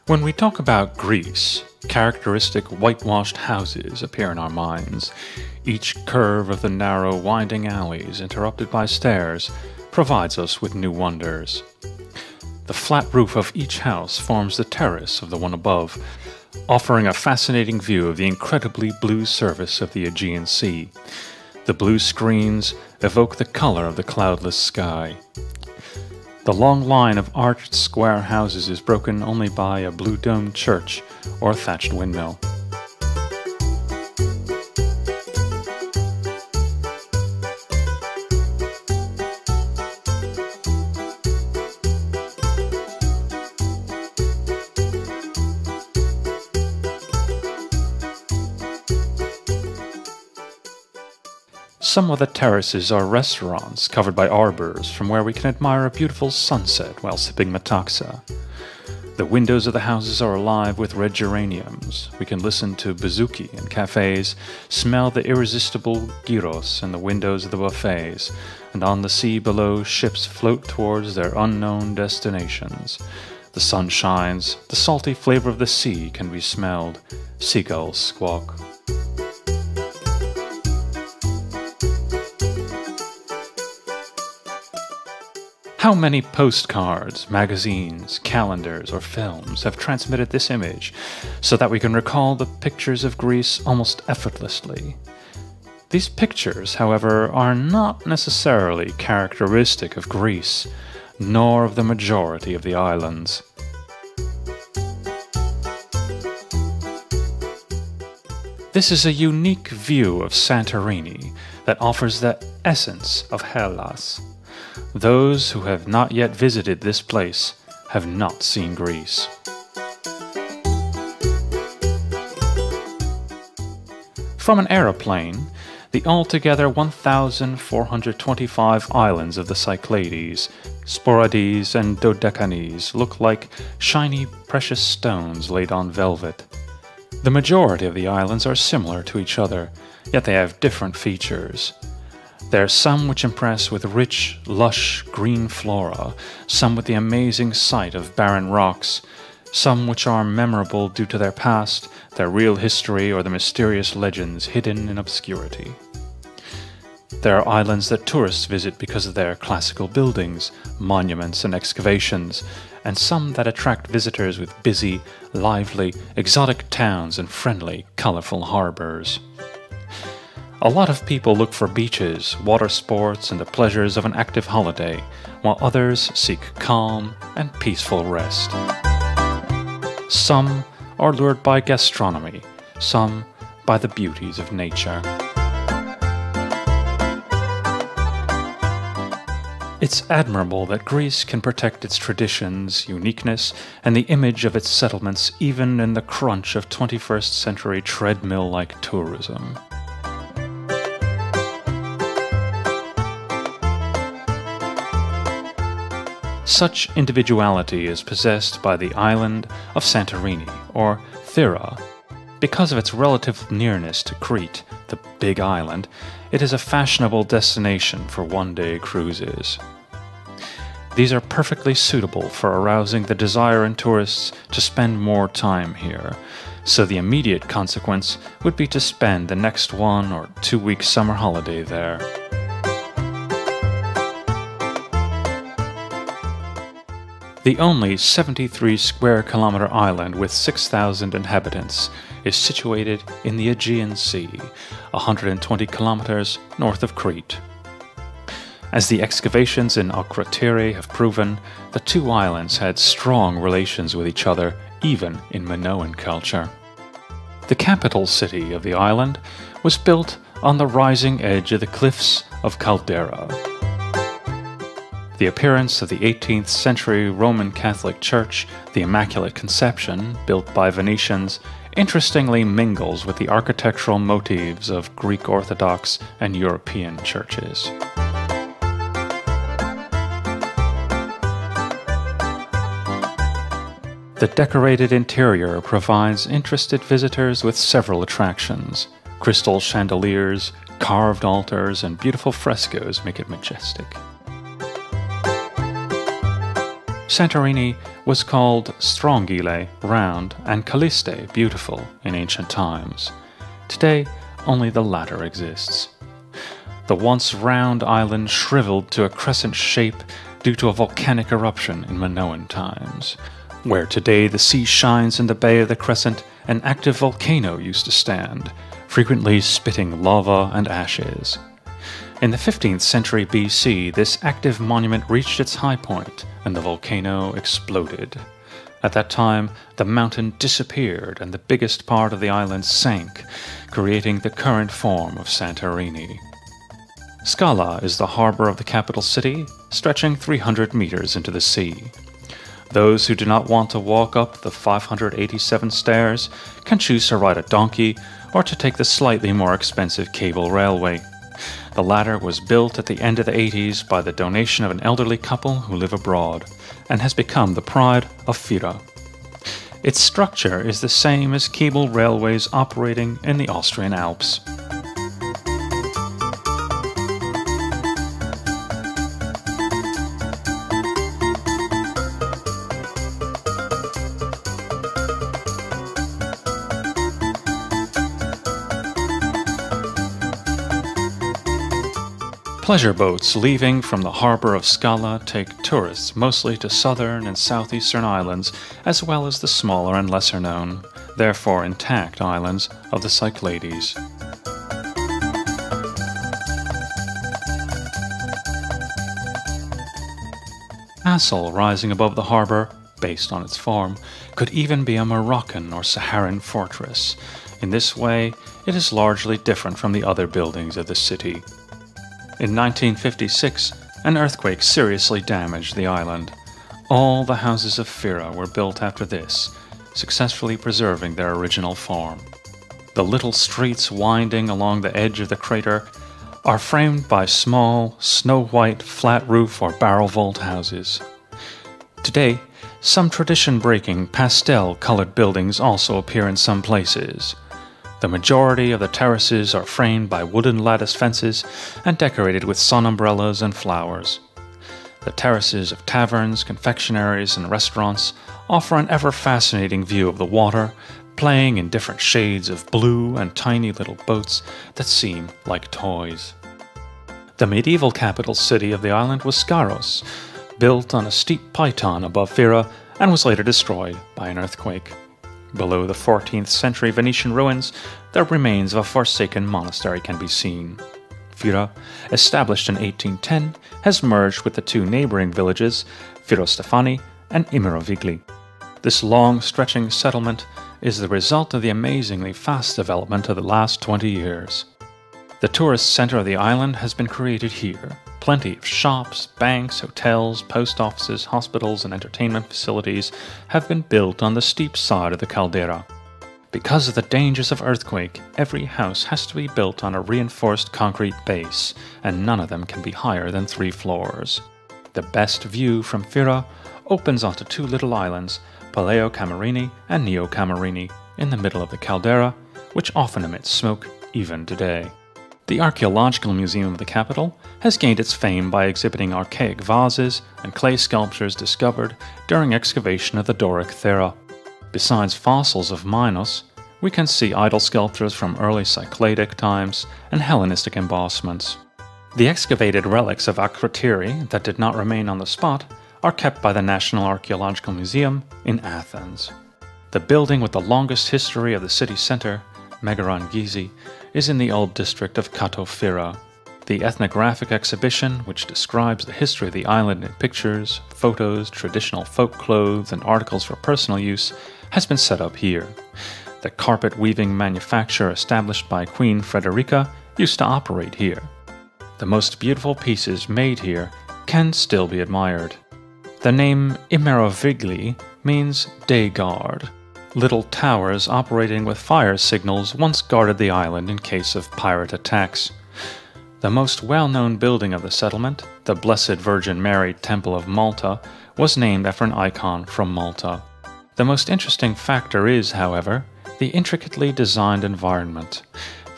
When we talk about Greece, characteristic whitewashed houses appear in our minds. Each curve of the narrow, winding alleys, interrupted by stairs, provides us with new wonders. The flat roof of each house forms the terrace of the one above, offering a fascinating view of the incredibly blue surface of the Aegean Sea. The blue screens evoke the color of the cloudless sky. The long line of arched square houses is broken only by a blue-domed church or thatched windmill. Some of the terraces are restaurants covered by arbors from where we can admire a beautiful sunset while sipping metaxa. The windows of the houses are alive with red geraniums. We can listen to bouzouki in cafes, smell the irresistible gyros in the windows of the buffets, and on the sea below ships float towards their unknown destinations. The sun shines, the salty flavor of the sea can be smelled, seagulls squawk. How many postcards, magazines, calendars, or films have transmitted this image so that we can recall the pictures of Greece almost effortlessly? These pictures, however, are not necessarily characteristic of Greece, nor of the majority of the islands. This is a unique view of Santorini that offers the essence of Hellas. Those who have not yet visited this place have not seen Greece. From an aeroplane, the altogether 1,425 islands of the Cyclades, Sporades, and Dodecanese look like shiny precious stones laid on velvet. The majority of the islands are similar to each other, yet they have different features. There are some which impress with rich, lush, green flora, some with the amazing sight of barren rocks, some which are memorable due to their past, their real history, or the mysterious legends hidden in obscurity. There are islands that tourists visit because of their classical buildings, monuments, and excavations, and some that attract visitors with busy, lively, exotic towns and friendly, colorful harbors. A lot of people look for beaches, water sports, and the pleasures of an active holiday, while others seek calm and peaceful rest. Some are lured by gastronomy, some by the beauties of nature. It's admirable that Greece can protect its traditions, uniqueness, and the image of its settlements even in the crunch of 21st century treadmill-like tourism. Such individuality is possessed by the island of Santorini, or Thera. Because of its relative nearness to Crete, the Big Island, it is a fashionable destination for one-day cruises. These are perfectly suitable for arousing the desire in tourists to spend more time here, so the immediate consequence would be to spend the next 1 or 2 week summer holiday there. The only 73 square kilometer island with 6,000 inhabitants is situated in the Aegean Sea, 120 kilometers north of Crete. As the excavations in Akrotiri have proven, the two islands had strong relations with each other, even in Minoan culture. The capital city of the island was built on the rising edge of the cliffs of Caldera. The appearance of the 18th century Roman Catholic Church, the Immaculate Conception, built by Venetians, interestingly mingles with the architectural motifs of Greek Orthodox and European churches. The decorated interior provides interested visitors with several attractions. Crystal chandeliers, carved altars, and beautiful frescoes make it majestic. Santorini was called Strongyle, round, and Calliste, beautiful, in ancient times. Today, only the latter exists. The once round island shriveled to a crescent shape due to a volcanic eruption in Minoan times. Where today the sea shines in the bay of the crescent, an active volcano used to stand, frequently spitting lava and ashes. In the 15th century BC, this active monument reached its high point, and the volcano exploded. At that time, the mountain disappeared and the biggest part of the island sank, creating the current form of Santorini. Scala is the harbor of the capital city, stretching 300 meters into the sea. Those who do not want to walk up the 587 stairs can choose to ride a donkey or to take the slightly more expensive cable railway. The latter was built at the end of the 80s by the donation of an elderly couple who live abroad, and has become the pride of Fira. Its structure is the same as cable railways operating in the Austrian Alps. Pleasure boats leaving from the harbor of Scala take tourists mostly to southern and southeastern islands, as well as the smaller and lesser known, therefore intact islands of the Cyclades. Castle rising above the harbor, based on its form, could even be a Moroccan or Saharan fortress. In this way, it is largely different from the other buildings of the city. In 1956, an earthquake seriously damaged the island. All the houses of Fira were built after this, successfully preserving their original form. The little streets winding along the edge of the crater are framed by small, snow-white, flat-roof or barrel-vault houses. Today, some tradition-breaking, pastel-colored buildings also appear in some places. The majority of the terraces are framed by wooden lattice fences and decorated with sun umbrellas and flowers. The terraces of taverns, confectionaries, and restaurants offer an ever-fascinating view of the water, playing in different shades of blue and tiny little boats that seem like toys. The medieval capital city of the island was Scaros, built on a steep python above Fira and was later destroyed by an earthquake. Below the 14th century Venetian ruins, the remains of a forsaken monastery can be seen. Fira, established in 1810, has merged with the two neighboring villages, Firostefani and Imirovigli. This long-stretching settlement is the result of the amazingly fast development of the last 20 years. The tourist center of the island has been created here. Plenty of shops, banks, hotels, post offices, hospitals, and entertainment facilities have been built on the steep side of the caldera. Because of the dangers of earthquake, every house has to be built on a reinforced concrete base, and none of them can be higher than 3 floors. The best view from Fira opens onto 2 little islands, Paleo Camerini and Neo Camerini, in the middle of the caldera, which often emits smoke even today. The Archaeological Museum of the capital has gained its fame by exhibiting archaic vases and clay sculptures discovered during excavation of the Doric Thera. Besides fossils of Minos, we can see idol sculptures from early Cycladic times and Hellenistic embossments. The excavated relics of Akrotiri that did not remain on the spot are kept by the National Archaeological Museum in Athens. The building with the longest history of the city center, Megaron Gizi, is in the old district of Kato Fira. The ethnographic exhibition, which describes the history of the island in pictures, photos, traditional folk clothes, and articles for personal use, has been set up here. The carpet weaving manufacture established by Queen Frederica used to operate here. The most beautiful pieces made here can still be admired. The name Imirovigli means day guard. Little towers operating with fire signals once guarded the island in case of pirate attacks. The most well-known building of the settlement, the Blessed Virgin Mary Temple of Malta, was named after an icon from Malta. The most interesting factor is, however, the intricately designed environment.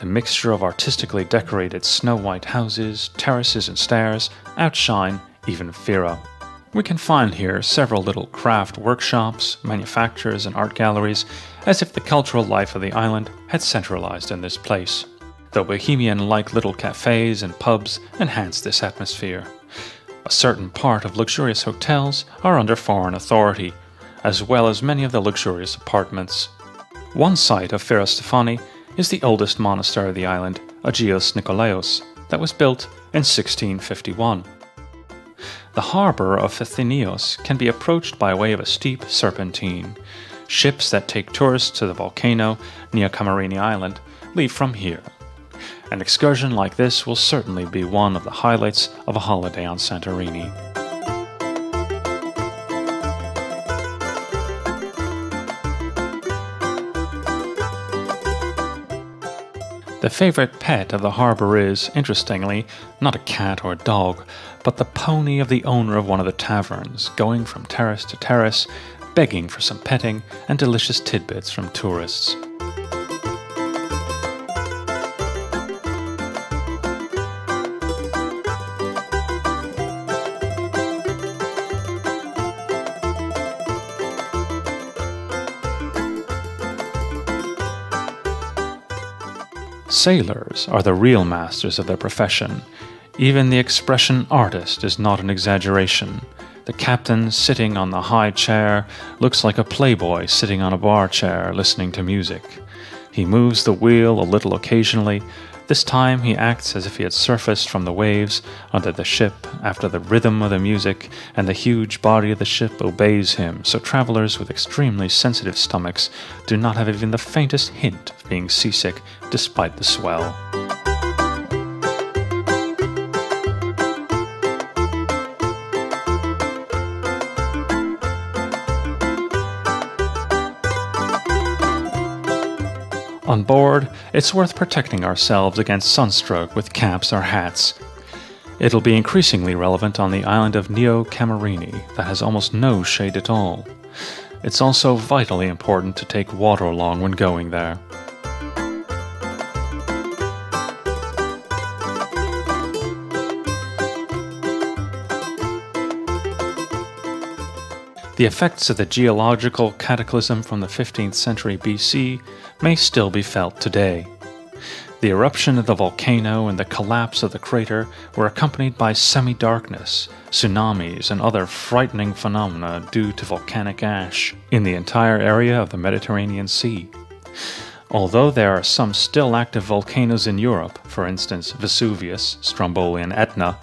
The mixture of artistically decorated snow-white houses, terraces, and stairs outshine even Fira. We can find here several little craft workshops, manufacturers and art galleries, as if the cultural life of the island had centralized in this place. Though bohemian-like little cafes and pubs enhance this atmosphere. A certain part of luxurious hotels are under foreign authority, as well as many of the luxurious apartments. One site of Ferrostefani is the oldest monastery of the island, Agios Nikolaos, that was built in 1651. The harbour of Athenios can be approached by way of a steep serpentine. Ships that take tourists to the volcano near Camerini Island leave from here. An excursion like this will certainly be one of the highlights of a holiday on Santorini. The favorite pet of the harbor is, interestingly, not a cat or a dog, but the pony of the owner of one of the taverns, going from terrace to terrace, begging for some petting and delicious tidbits from tourists. Sailors are the real masters of their profession. Even the expression artist is not an exaggeration. The captain sitting on the high chair looks like a playboy sitting on a bar chair listening to music. He moves the wheel a little occasionally. This time he acts as if he had surfaced from the waves under the ship after the rhythm of the music, and the huge body of the ship obeys him, so travelers with extremely sensitive stomachs do not have even the faintest hint of being seasick despite the swell. On board, it's worth protecting ourselves against sunstroke with caps or hats. It'll be increasingly relevant on the island of Neo Camerini that has almost no shade at all. It's also vitally important to take water along when going there. The effects of the geological cataclysm from the 15th century BC may still be felt today. The eruption of the volcano and the collapse of the crater were accompanied by semi-darkness, tsunamis, and other frightening phenomena due to volcanic ash in the entire area of the Mediterranean Sea. Although there are some still active volcanoes in Europe, for instance Vesuvius, Stromboli, and Etna,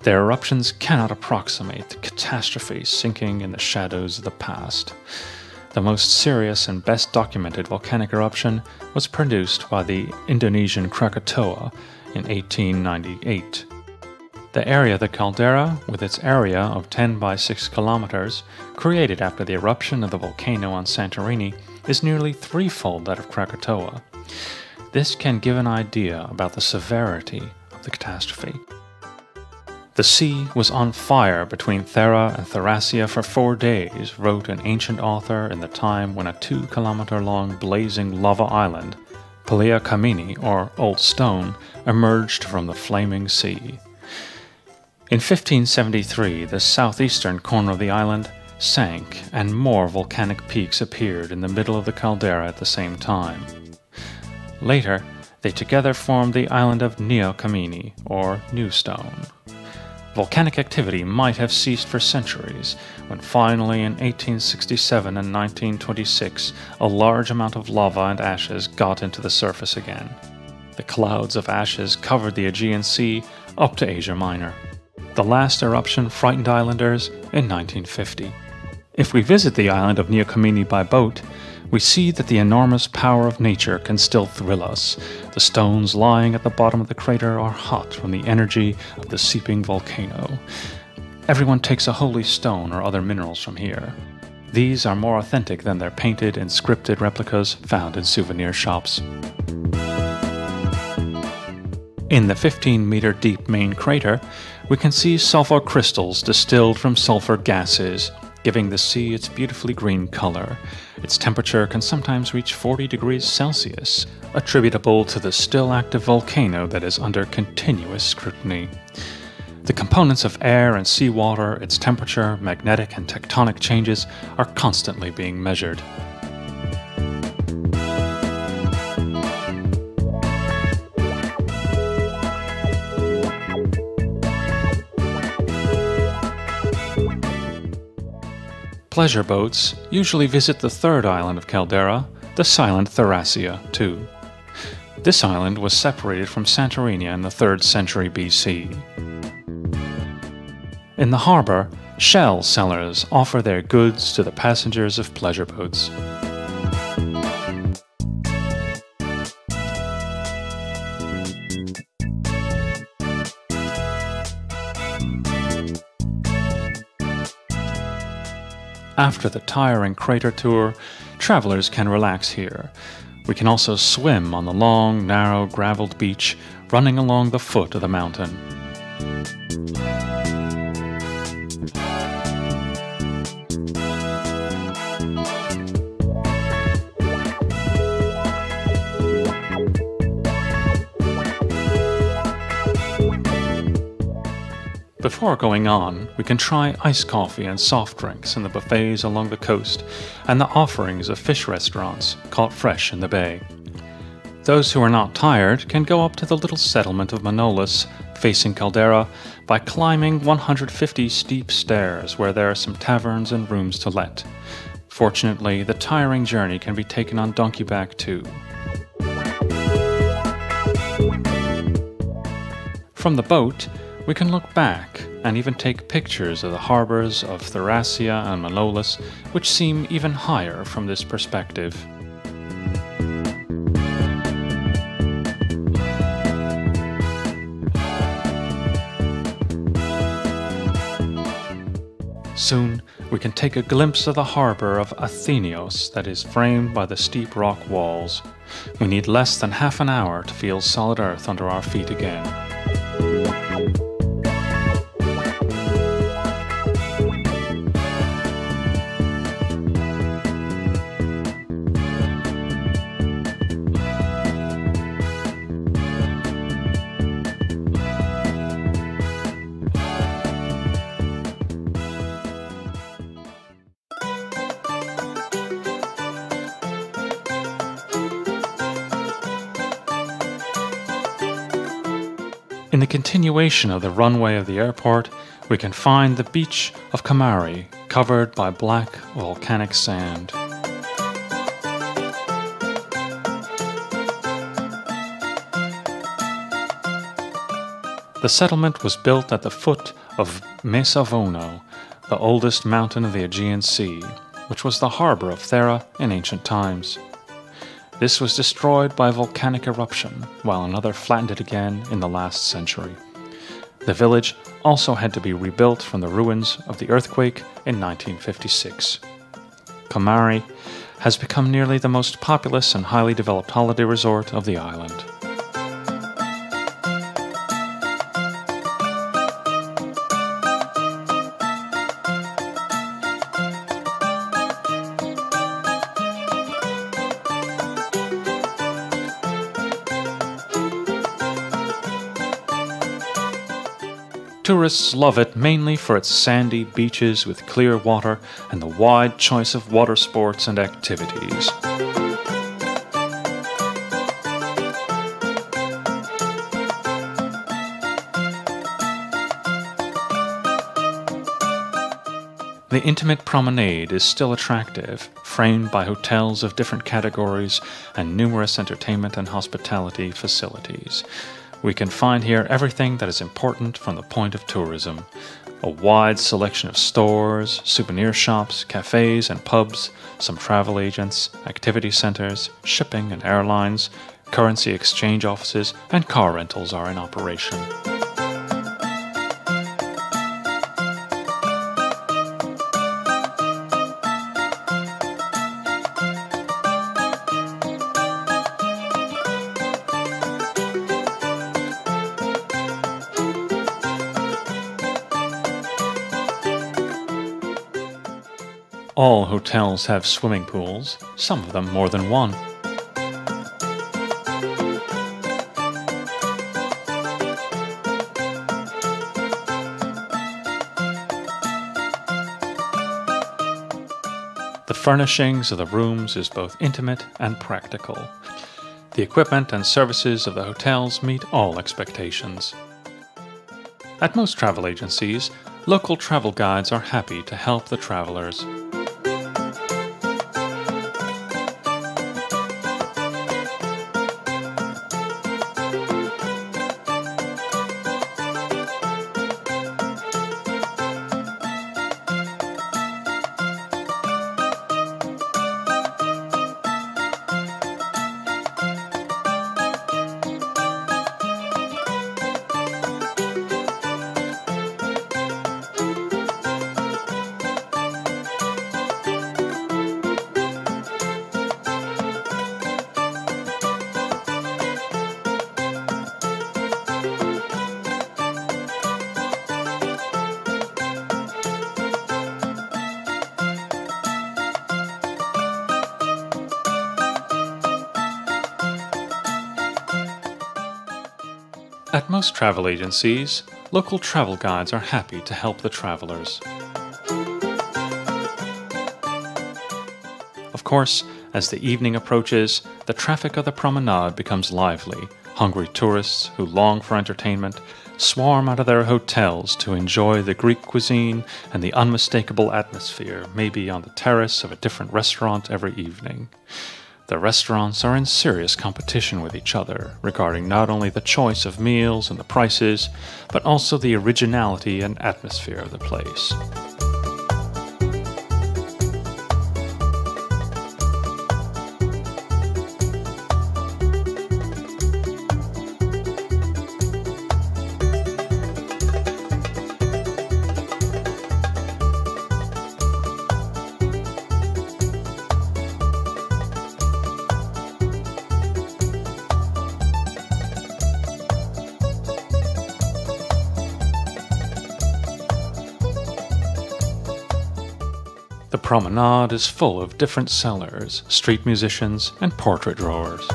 their eruptions cannot approximate the catastrophe sinking in the shadows of the past. The most serious and best documented volcanic eruption was produced by the Indonesian Krakatoa in 1898. The area of the caldera, with its area of 10 by 6 kilometers, created after the eruption of the volcano on Santorini, is nearly threefold that of Krakatoa. This can give an idea about the severity of the catastrophe. The sea was on fire between Thera and Thracia for 4 days, wrote an ancient author in the time when a 2-kilometer-long blazing lava island, Pelea Kamini, or Old Stone, emerged from the flaming sea. In 1573, the southeastern corner of the island sank, and more volcanic peaks appeared in the middle of the caldera at the same time. Later, they together formed the island of Neo Kamini, or New Stone. Volcanic activity might have ceased for centuries, when finally in 1867 and 1926 a large amount of lava and ashes got into the surface again. The clouds of ashes covered the Aegean Sea up to Asia Minor. The last eruption frightened islanders in 1950. If we visit the island of Neo Kamini by boat, we see that the enormous power of nature can still thrill us. The stones lying at the bottom of the crater are hot from the energy of the seeping volcano. Everyone takes a holy stone or other minerals from here. These are more authentic than their painted and scripted replicas found in souvenir shops. In the 15-meter deep main crater, we can see sulfur crystals distilled from sulfur gases, giving the sea its beautifully green color. Its temperature can sometimes reach 40 degrees Celsius, attributable to the still active volcano that is under continuous scrutiny. The components of air and seawater, its temperature, magnetic and tectonic changes are constantly being measured. Pleasure boats usually visit the third island of Caldera, the silent Thracia, too. This island was separated from Santorini in the 3rd century BC. In the harbor, shell sellers offer their goods to the passengers of pleasure boats. After the tiring crater tour, travelers can relax here. We can also swim on the long, narrow, graveled beach running along the foot of the mountain. Before going on, we can try iced coffee and soft drinks in the buffets along the coast and the offerings of fish restaurants caught fresh in the bay. Those who are not tired can go up to the little settlement of Manolis, facing Caldera, by climbing 150 steep stairs where there are some taverns and rooms to let. Fortunately, the tiring journey can be taken on donkeyback too. From the boat, we can look back and even take pictures of the harbors of Thracia and Manolis, which seem even higher from this perspective. Soon, we can take a glimpse of the harbor of Athenios that is framed by the steep rock walls. We need less than half an hour to feel solid earth under our feet again. In the continuation of the runway of the airport, we can find the beach of Kamari, covered by black volcanic sand. The settlement was built at the foot of Mesavono, the oldest mountain of the Aegean Sea, which was the harbor of Thera in ancient times. This was destroyed by volcanic eruption, while another flattened it again in the last century. The village also had to be rebuilt from the ruins of the earthquake in 1956. Kamari has become nearly the most populous and highly developed holiday resort of the island. Tourists love it mainly for its sandy beaches with clear water and the wide choice of water sports and activities. The intimate promenade is still attractive, framed by hotels of different categories and numerous entertainment and hospitality facilities. We can find here everything that is important from the point of tourism. A wide selection of stores, souvenir shops, cafes and pubs, some travel agents, activity centers, shipping and airlines, currency exchange offices, and car rentals are in operation. All hotels have swimming pools, some of them more than one. The furnishings of the rooms is both intimate and practical. The equipment and services of the hotels meet all expectations. At most travel agencies, local travel guides are happy to help the travelers. At most travel agencies, local travel guides are happy to help the travelers. Of course, as the evening approaches, the traffic of the promenade becomes lively. Hungry tourists who long for entertainment swarm out of their hotels to enjoy the Greek cuisine and the unmistakable atmosphere, maybe on the terrace of a different restaurant every evening. The restaurants are in serious competition with each other regarding not only the choice of meals and the prices, but also the originality and atmosphere of the place. The promenade is full of different sellers, street musicians, and portrait drawers.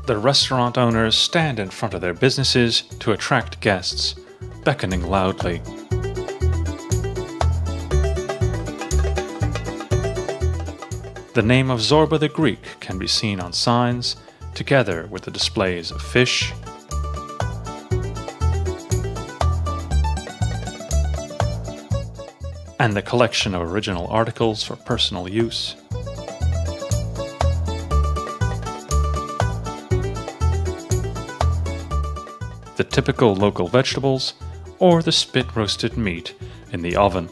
The restaurant owners stand in front of their businesses to attract guests, beckoning loudly. The name of Zorba the Greek can be seen on signs, together with the displays of fish, and the collection of original articles for personal use. The typical local vegetables, or the spit-roasted meat in the oven.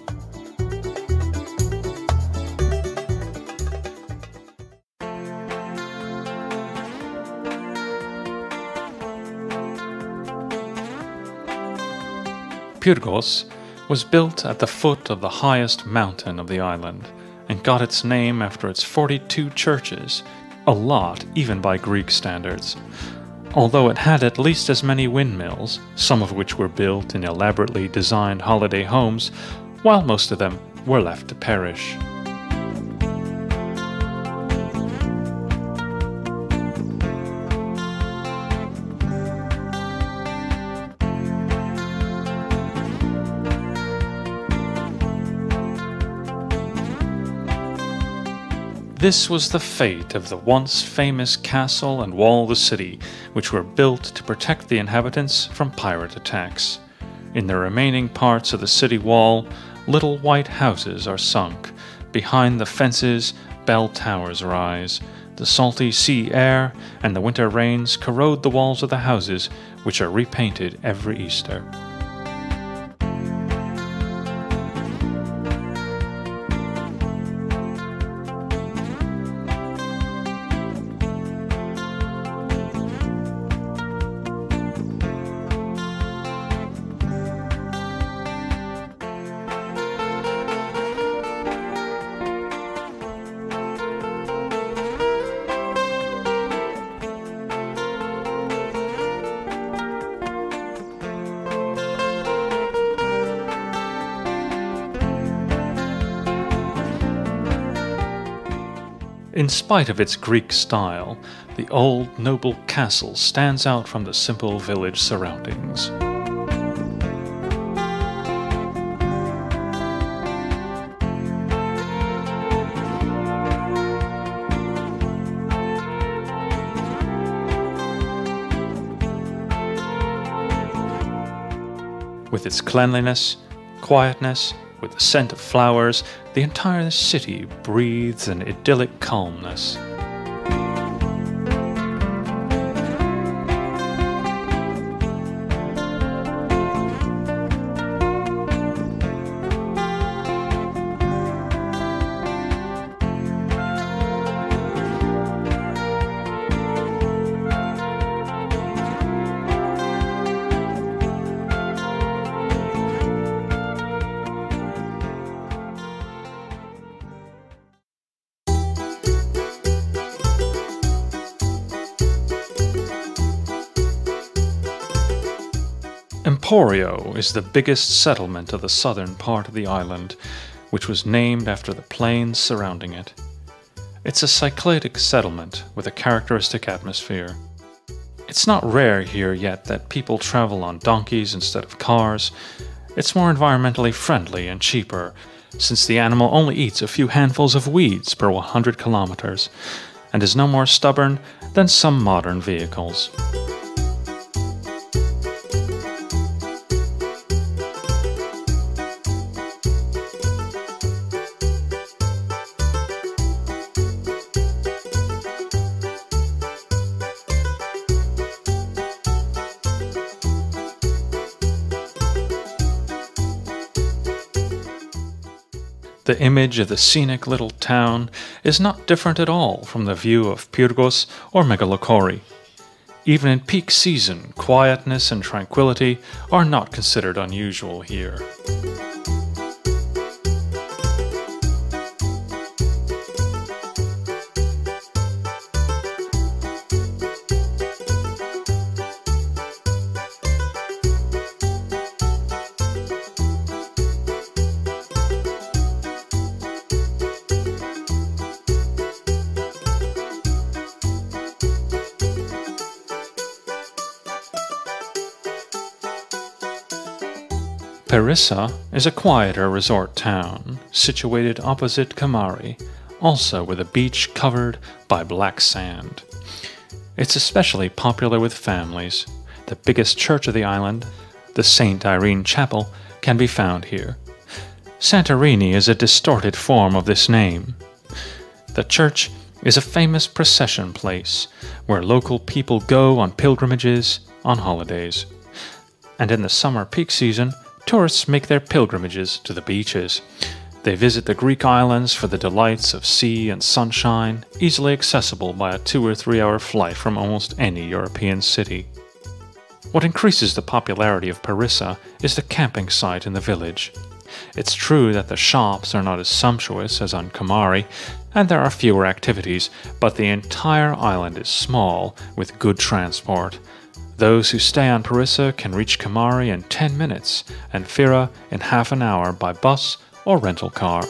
Pyrgos was built at the foot of the highest mountain of the island and got its name after its 42 churches, a lot even by Greek standards. Although it had at least as many windmills, some of which were built in elaborately designed holiday homes, while most of them were left to perish. This was the fate of the once famous castle and wall of the city, which were built to protect the inhabitants from pirate attacks. In the remaining parts of the city wall, little white houses are sunk. Behind the fences, bell towers rise. The salty sea air and the winter rains corrode the walls of the houses, which are repainted every Easter. In spite of its Greek style, the old noble castle stands out from the simple village surroundings. With its cleanliness, quietness, with the scent of flowers, the entire city breathes an idyllic calmness. Emporio is the biggest settlement of the southern part of the island, which was named after the plains surrounding it. It's a cycladic settlement with a characteristic atmosphere. It's not rare here yet that people travel on donkeys instead of cars. It's more environmentally friendly and cheaper, since the animal only eats a few handfuls of weeds per 100 kilometers, and is no more stubborn than some modern vehicles. The image of the scenic little town is not different at all from the view of Pyrgos or Megalokori. Even in peak season, quietness and tranquility are not considered unusual here. Perissa is a quieter resort town, situated opposite Kamari, also with a beach covered by black sand. It's especially popular with families. The biggest church of the island, the St. Irene Chapel, can be found here. Santorini is a distorted form of this name. The church is a famous procession place, where local people go on pilgrimages on holidays. And in the summer peak season, tourists make their pilgrimages to the beaches. They visit the Greek islands for the delights of sea and sunshine, easily accessible by a 2 or 3 hour flight from almost any European city. What increases the popularity of Perissa is the camping site in the village. It's true that the shops are not as sumptuous as on Kamari, and there are fewer activities, but the entire island is small, with good transport. Those who stay on Perissa can reach Kamari in 10 minutes and Fira in half an hour by bus or rental car.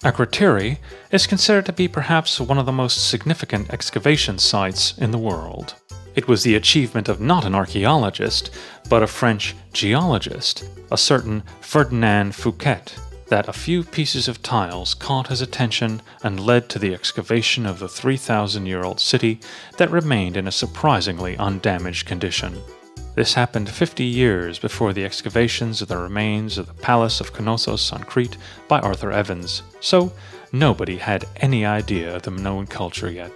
Akrotiri is considered to be perhaps one of the most significant excavation sites in the world. It was the achievement of not an archaeologist, but a French geologist, a certain Ferdinand Fouquet, that a few pieces of tiles caught his attention and led to the excavation of the 3,000-year-old city that remained in a surprisingly undamaged condition. This happened 50 years before the excavations of the remains of the Palace of Knossos on Crete by Arthur Evans, so nobody had any idea of the Minoan culture yet.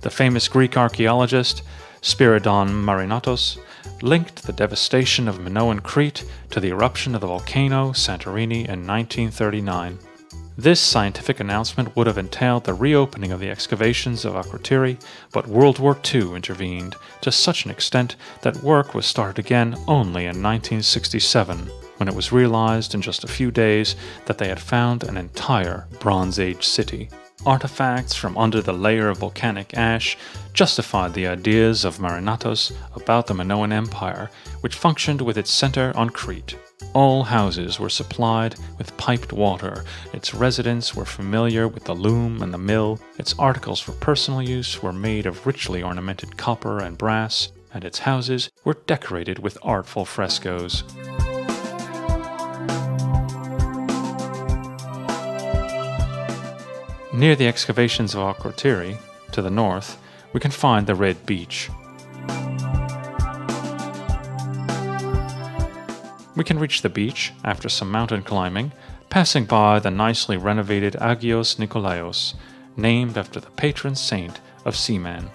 The famous Greek archaeologist Spiridon Marinatos linked the devastation of Minoan Crete to the eruption of the volcano Santorini in 1939. This scientific announcement would have entailed the reopening of the excavations of Akrotiri, but World War II intervened to such an extent that work was started again only in 1967, when it was realized in just a few days that they had found an entire Bronze Age city. Artifacts from under the layer of volcanic ash justified the ideas of Marinatos about the Minoan Empire, which functioned with its center on Crete. All houses were supplied with piped water, its residents were familiar with the loom and the mill, its articles for personal use were made of richly ornamented copper and brass, and its houses were decorated with artful frescoes. Near the excavations of Akrotiri, to the north, we can find the Red Beach. We can reach the beach after some mountain climbing, passing by the nicely renovated Agios Nikolaos, named after the patron saint of seamen.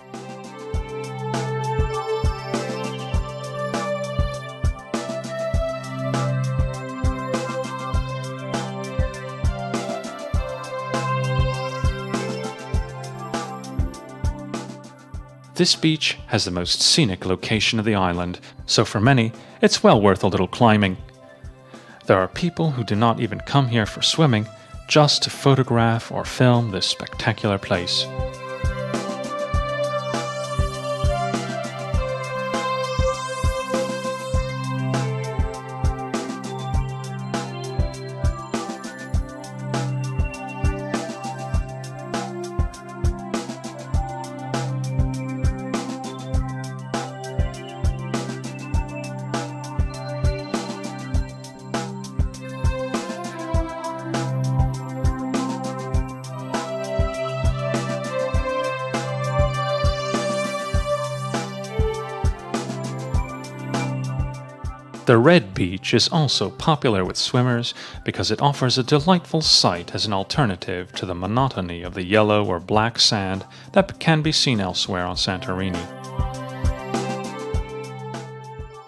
This beach has the most scenic location of the island, so for many, it's well worth a little climbing. There are people who do not even come here for swimming, just to photograph or film this spectacular place. The Red Beach is also popular with swimmers because it offers a delightful sight as an alternative to the monotony of the yellow or black sand that can be seen elsewhere on Santorini.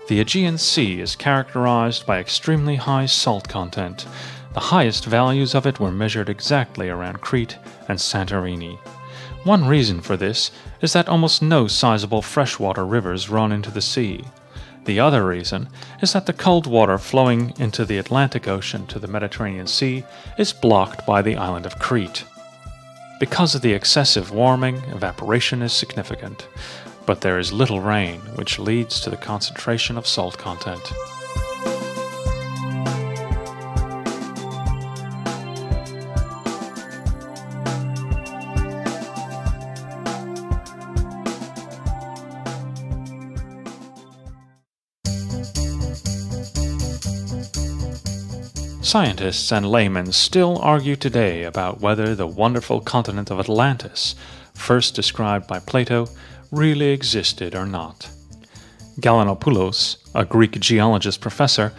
The Aegean Sea is characterized by extremely high salt content. The highest values of it were measured exactly around Crete and Santorini. One reason for this is that almost no sizable freshwater rivers run into the sea. The other reason is that the cold water flowing into the Atlantic Ocean to the Mediterranean Sea is blocked by the island of Crete. Because of the excessive warming, evaporation is significant, but there is little rain, which leads to the concentration of salt content. Scientists and laymen still argue today about whether the wonderful continent of Atlantis, first described by Plato, really existed or not. Galanopoulos, a Greek geologist professor,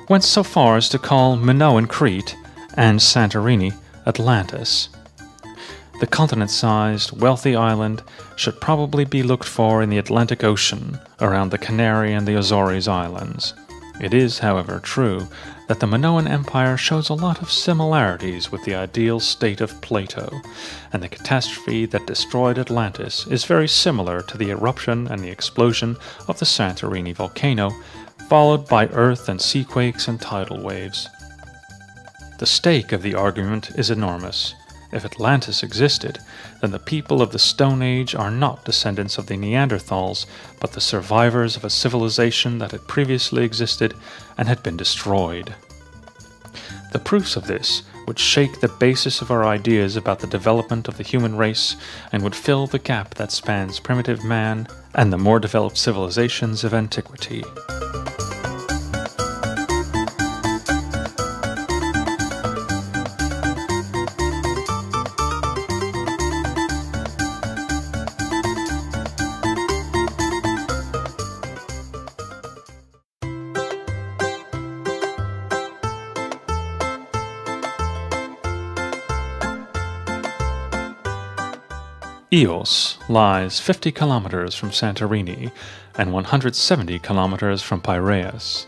went so far as to call Minoan Crete and Santorini Atlantis. The continent-sized, wealthy island should probably be looked for in the Atlantic Ocean, around the Canary and the Azores Islands. It is, however, true that the Minoan Empire shows a lot of similarities with the ideal state of Plato, and the catastrophe that destroyed Atlantis is very similar to the eruption and the explosion of the Santorini volcano, followed by earth and sea quakes and tidal waves. The stake of the argument is enormous. If Atlantis existed, then the people of the Stone Age are not descendants of the Neanderthals, but the survivors of a civilization that had previously existed and had been destroyed. The proofs of this would shake the basis of our ideas about the development of the human race and would fill the gap that spans primitive man and the more developed civilizations of antiquity. Ios lies 50 kilometers from Santorini and 170 kilometers from Piraeus.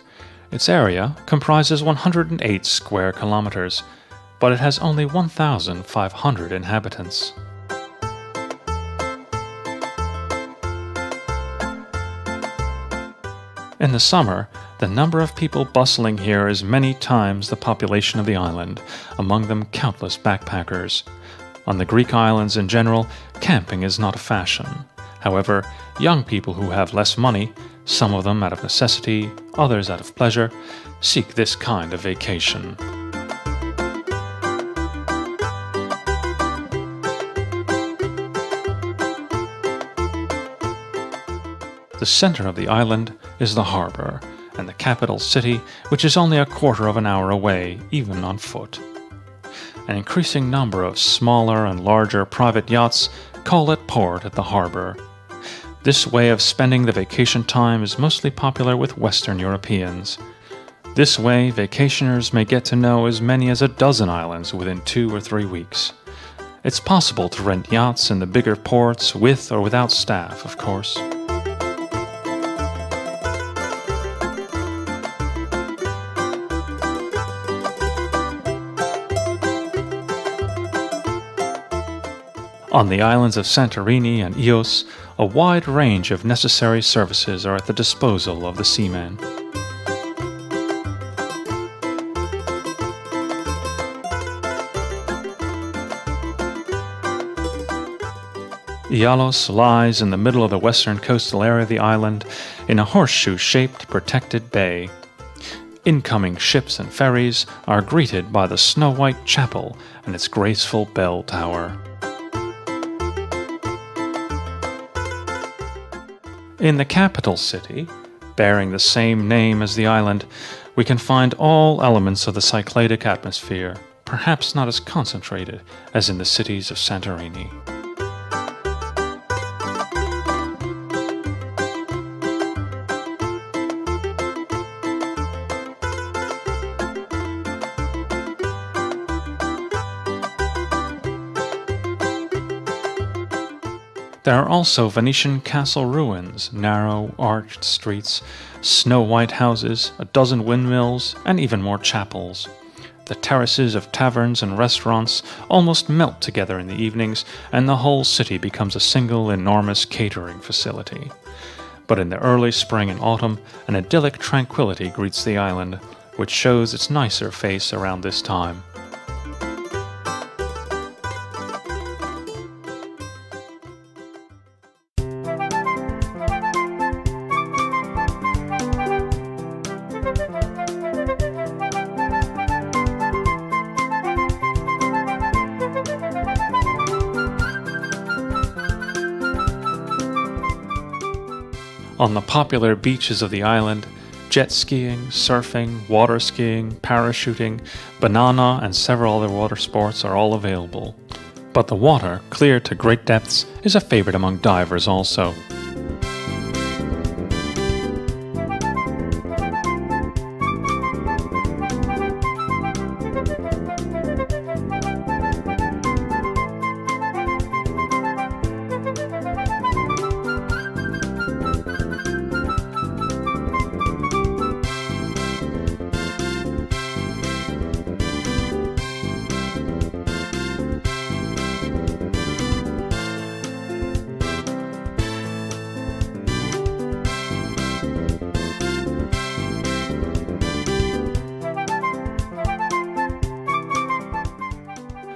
Its area comprises 108 square kilometers, but it has only 1,500 inhabitants. In the summer, the number of people bustling here is many times the population of the island, among them countless backpackers. On the Greek islands in general, camping is not a fashion. However, young people who have less money, some of them out of necessity, others out of pleasure, seek this kind of vacation. The center of the island is the harbor, and the capital city, which is only a quarter of an hour away, even on foot. An increasing number of smaller and larger private yachts call at port at the harbor. This way of spending the vacation time is mostly popular with Western Europeans. This way, vacationers may get to know as many as a dozen islands within 2 or 3 weeks. It's possible to rent yachts in the bigger ports with or without staff, of course. On the islands of Santorini and Ios, a wide range of necessary services are at the disposal of the seaman. Ialos lies in the middle of the western coastal area of the island in a horseshoe-shaped protected bay. Incoming ships and ferries are greeted by the snow-white chapel and its graceful bell tower. In the capital city, bearing the same name as the island, we can find all elements of the Cycladic atmosphere, perhaps not as concentrated as in the cities of Santorini. There are also Venetian castle ruins, narrow, arched streets, snow-white houses, a dozen windmills, and even more chapels. The terraces of taverns and restaurants almost melt together in the evenings, and the whole city becomes a single enormous catering facility. But in the early spring and autumn, an idyllic tranquility greets the island, which shows its nicer face around this time. On the popular beaches of the island, jet skiing, surfing, water skiing, parachuting, banana, and several other water sports are all available. But the water, clear to great depths, is a favorite among divers also.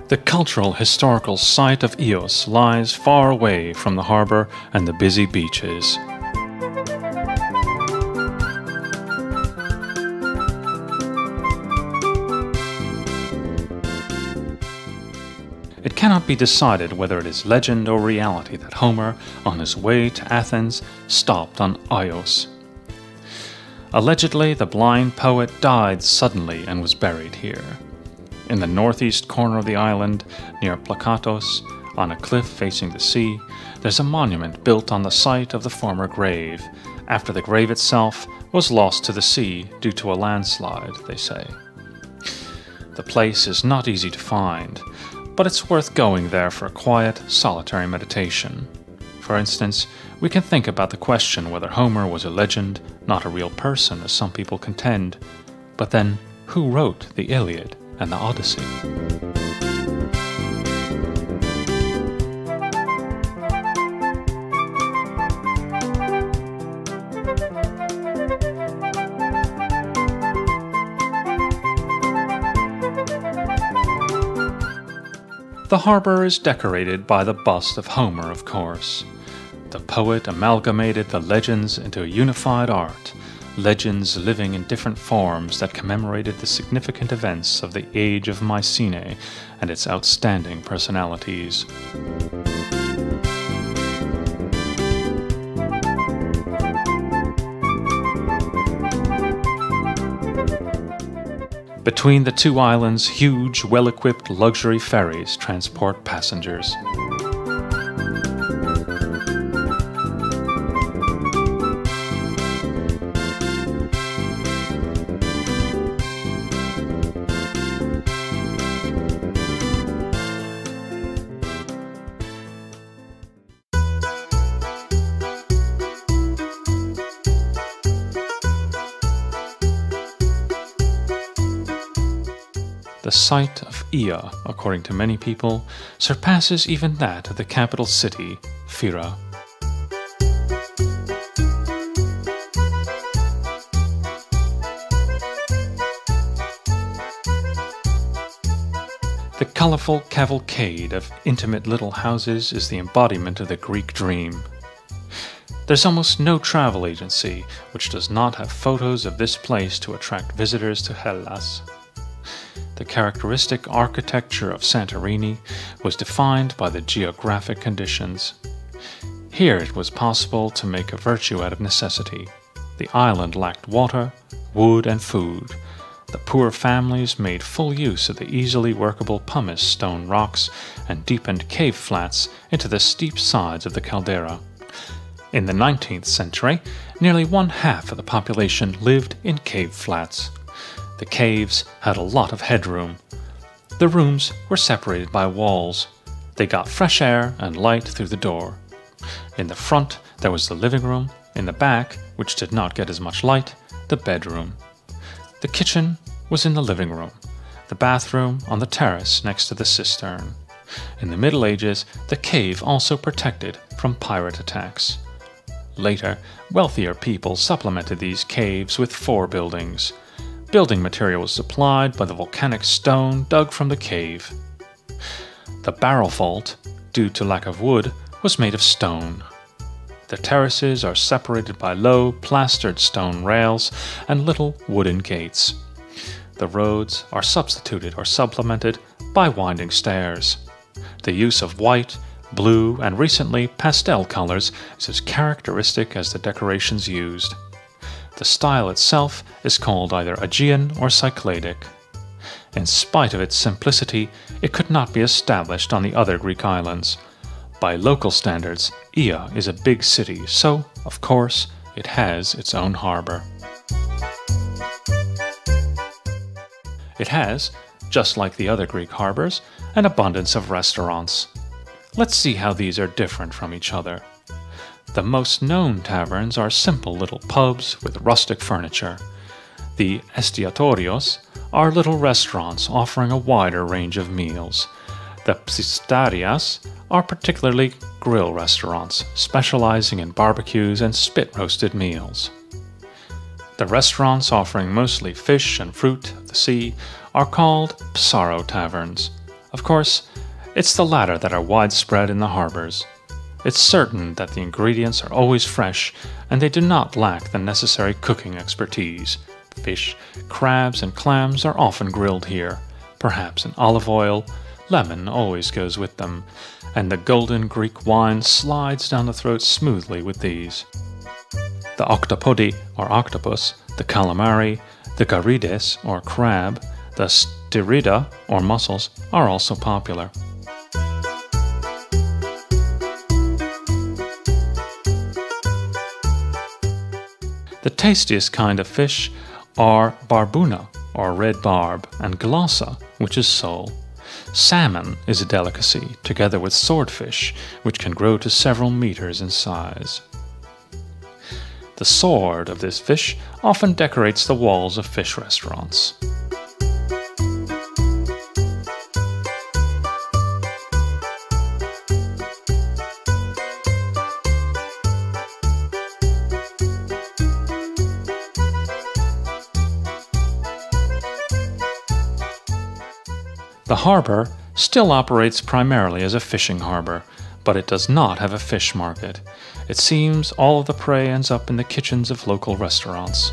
The cultural historical site of Ios lies far away from the harbor and the busy beaches. cannot be decided whether it is legend or reality that Homer, on his way to Athens, stopped on Ios. Allegedly, the blind poet died suddenly and was buried here. In the northeast corner of the island, near Plakatos, on a cliff facing the sea, there's a monument built on the site of the former grave, after the grave itself was lost to the sea due to a landslide, they say. The place is not easy to find, but it's worth going there for a quiet, solitary meditation. For instance, we can think about the question whether Homer was a legend, not a real person as some people contend. But then, who wrote the Iliad and the Odyssey? The harbor is decorated by the bust of Homer, of course. The poet amalgamated the legends into a unified art, legends living in different forms that commemorated the significant events of the age of Mycenae and its outstanding personalities. Between the two islands, huge, well-equipped luxury ferries transport passengers. The site of Ia, according to many people, surpasses even that of the capital city, Fira. The colorful cavalcade of intimate little houses is the embodiment of the Greek dream. There's almost no travel agency which does not have photos of this place to attract visitors to Hellas. The characteristic architecture of Santorini was defined by the geographic conditions. Here it was possible to make a virtue out of necessity. The island lacked water, wood, and food. The poor families made full use of the easily workable pumice stone rocks and deepened cave flats into the steep sides of the caldera. In the 19th century, nearly 1/2 of the population lived in cave flats. The caves had a lot of headroom. The rooms were separated by walls. They got fresh air and light through the door. In the front there was the living room, in the back, which did not get as much light, the bedroom. The kitchen was in the living room, the bathroom on the terrace next to the cistern. In the Middle Ages, the cave also protected from pirate attacks. Later, wealthier people supplemented these caves with forebuildings. Building material was supplied by the volcanic stone dug from the cave. The barrel vault, due to lack of wood, was made of stone. The terraces are separated by low, plastered stone rails and little wooden gates. The roads are substituted or supplemented by winding stairs. The use of white, blue, and recently pastel colors is as characteristic as the decorations used. The style itself is called either Aegean or Cycladic. In spite of its simplicity, it could not be established on the other Greek islands. By local standards, Ia is a big city, so, of course, it has its own harbor. It has, just like the other Greek harbors, an abundance of restaurants. Let's see how these are different from each other. The most known taverns are simple little pubs with rustic furniture. The estiatorios are little restaurants offering a wider range of meals. The psistarias are particularly grill restaurants, specializing in barbecues and spit-roasted meals. The restaurants offering mostly fish and fruit of the sea are called psaro taverns. Of course, it's the latter that are widespread in the harbors. It's certain that the ingredients are always fresh and they do not lack the necessary cooking expertise. Fish, crabs, and clams are often grilled here, perhaps in olive oil, lemon always goes with them, and the golden Greek wine slides down the throat smoothly with these. The octopodi, or octopus, the calamari, the garides, or crab, the styrida, or mussels, are also popular. The tastiest kind of fish are barbuna, or red barb, and glassa, which is sole. Salmon is a delicacy, together with swordfish, which can grow to several meters in size. The sword of this fish often decorates the walls of fish restaurants. The harbor still operates primarily as a fishing harbor, but it does not have a fish market. It seems all of the prey ends up in the kitchens of local restaurants.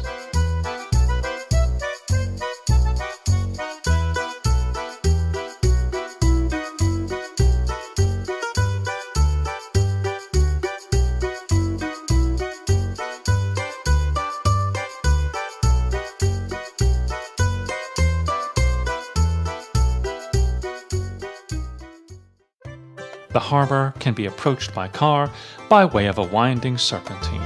The harbor can be approached by car by way of a winding serpentine.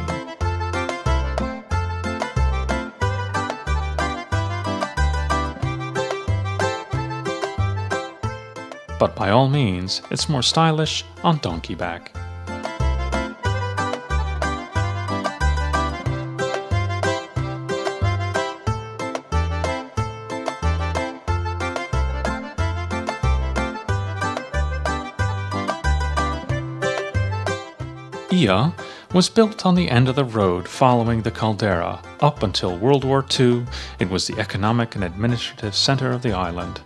But by all means, it's more stylish on donkey back. Ia was built on the end of the road following the caldera. Up until World War II, it was the economic and administrative center of the island.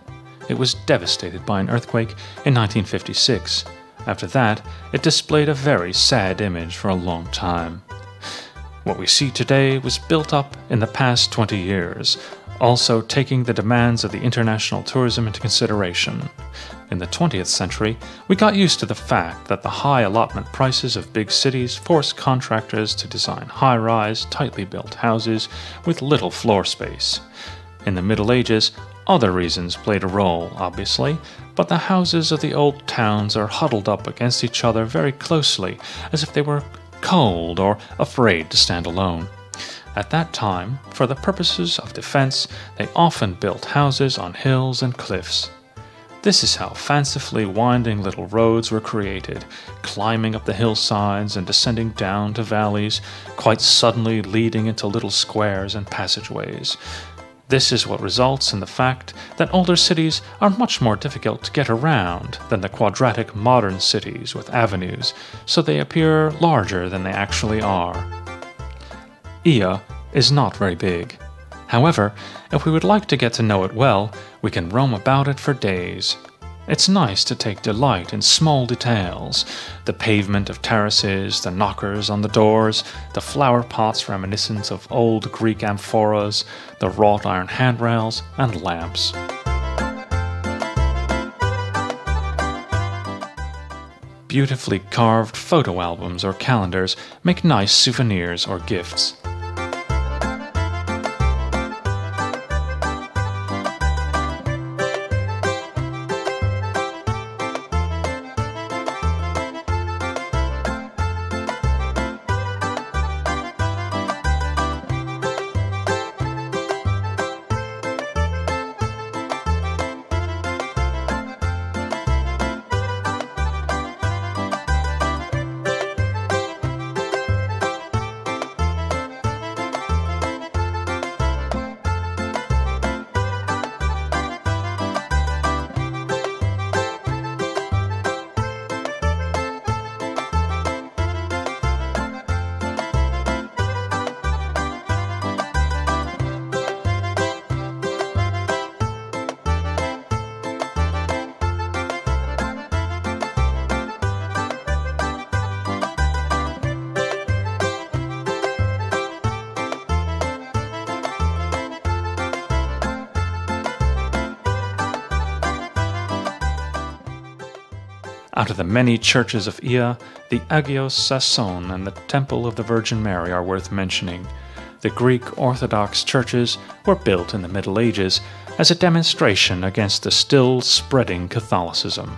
It was devastated by an earthquake in 1956. After that, it displayed a very sad image for a long time. What we see today was built up in the past 20 years, also taking the demands of the international tourism into consideration. In the 20th century, we got used to the fact that the high allotment prices of big cities forced contractors to design high-rise, tightly built houses with little floor space. In the Middle Ages, other reasons played a role, obviously, but the houses of the old towns are huddled up against each other very closely, as if they were cold or afraid to stand alone. At that time, for the purposes of defense, they often built houses on hills and cliffs. This is how fancifully winding little roads were created, climbing up the hillsides and descending down to valleys, quite suddenly leading into little squares and passageways. This is what results in the fact that older cities are much more difficult to get around than the quadratic modern cities with avenues, so they appear larger than they actually are. Ia is not very big. However, if we would like to get to know it well, we can roam about it for days. It's nice to take delight in small details, the pavement of terraces, the knockers on the doors, the flower pots reminiscent of old Greek amphoras, the wrought iron handrails, and lamps. Beautifully carved photo albums or calendars make nice souvenirs or gifts. Out of the many churches of Ia, the Agios Sasson and the Temple of the Virgin Mary are worth mentioning. The Greek Orthodox churches were built in the Middle Ages as a demonstration against the still spreading Catholicism.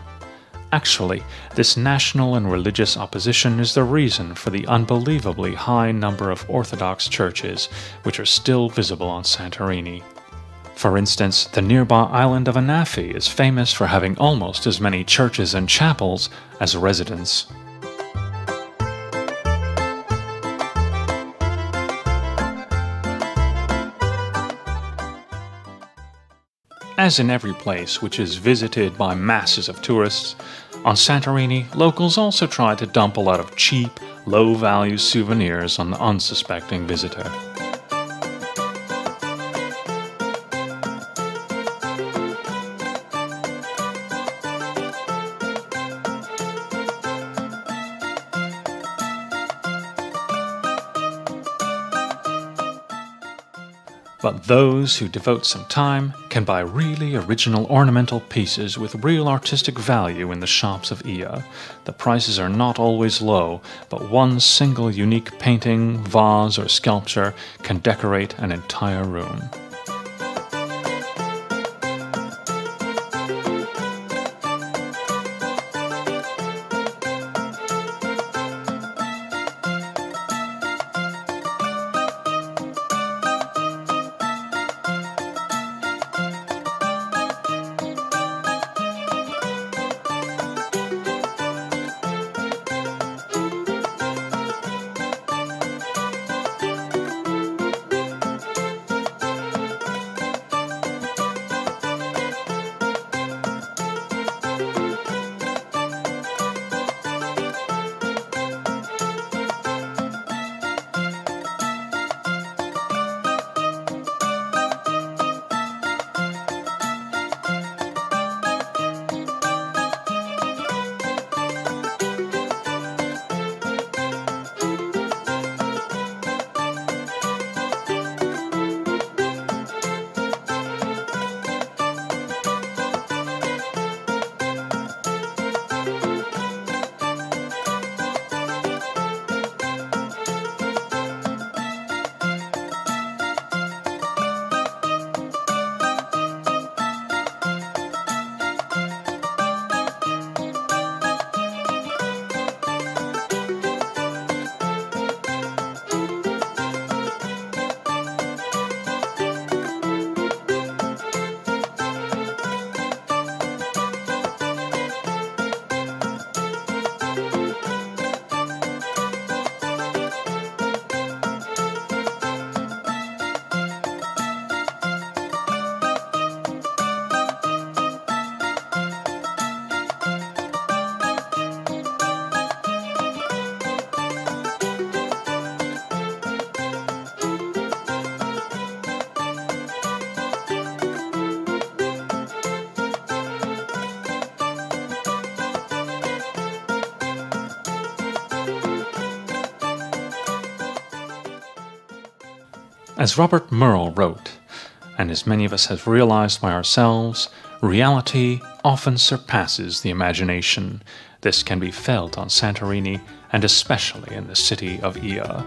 Actually, this national and religious opposition is the reason for the unbelievably high number of Orthodox churches which are still visible on Santorini. For instance, the nearby island of Anafi is famous for having almost as many churches and chapels as residents. As in every place which is visited by masses of tourists, on Santorini, locals also try to dump a lot of cheap, low-value souvenirs on the unsuspecting visitor. But those who devote some time can buy really original ornamental pieces with real artistic value in the shops of Ia. The prices are not always low, but one single unique painting, vase or sculpture can decorate an entire room. As Robert Merle wrote, and as many of us have realized by ourselves, reality often surpasses the imagination. This can be felt on Santorini and especially in the city of Ia.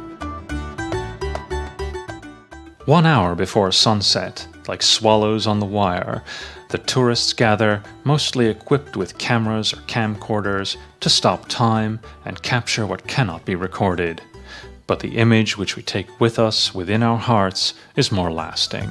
1 hour before sunset, like swallows on the wire, the tourists gather, mostly equipped with cameras or camcorders, to stop time and capture what cannot be recorded. But the image which we take with us within our hearts is more lasting.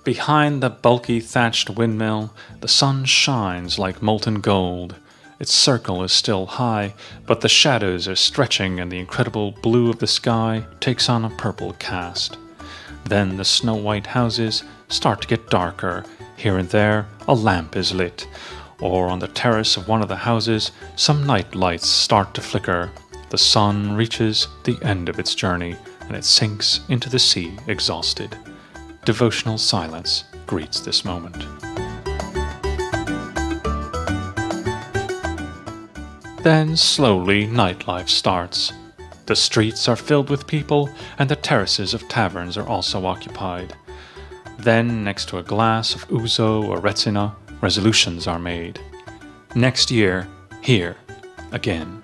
Behind the bulky thatched windmill, the sun shines like molten gold. Its circle is still high, but the shadows are stretching and the incredible blue of the sky takes on a purple cast. Then the snow-white houses start to get darker. Here and there, a lamp is lit. Or on the terrace of one of the houses, some night lights start to flicker. The sun reaches the end of its journey, and it sinks into the sea exhausted. Devotional silence greets this moment. Then slowly nightlife starts. The streets are filled with people, and the terraces of taverns are also occupied. Then, next to a glass of ouzo or retsina, resolutions are made. Next year, here, again.